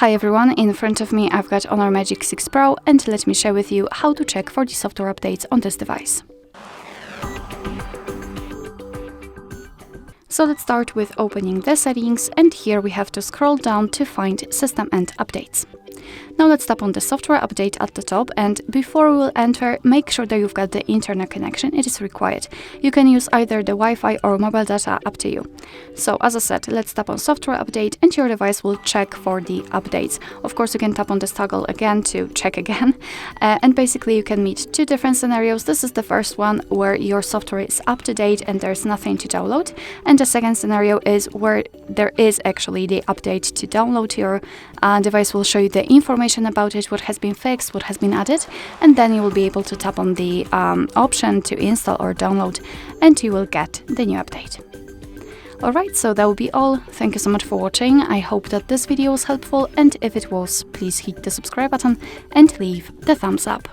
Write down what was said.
Hi everyone, in front of me I've got HONOR Magic6 Pro and let me share with you how to check for the software updates on this device. So let's start with opening the settings, and here we have to scroll down to find System and Updates. Now let's tap on the software update at the top, and before we will enter, make sure that you've got the internet connection. It is required. You can use either the Wi-Fi or mobile data, up to you. So as I said, let's tap on software update and your device will check for the updates. Of course, you can tap on this toggle again to check again. And basically you can meet two different scenarios. This is the first one where your software is up to date and there's nothing to download. And the second scenario is where there is actually the update to download. Your device will show you the information about it, what has been fixed, what has been added, and then you will be able to tap on the option to install or download, and you will get the new update. Alright, so that will be all. Thank you so much for watching. I hope that this video was helpful, and if it was, please hit the subscribe button and leave the thumbs up.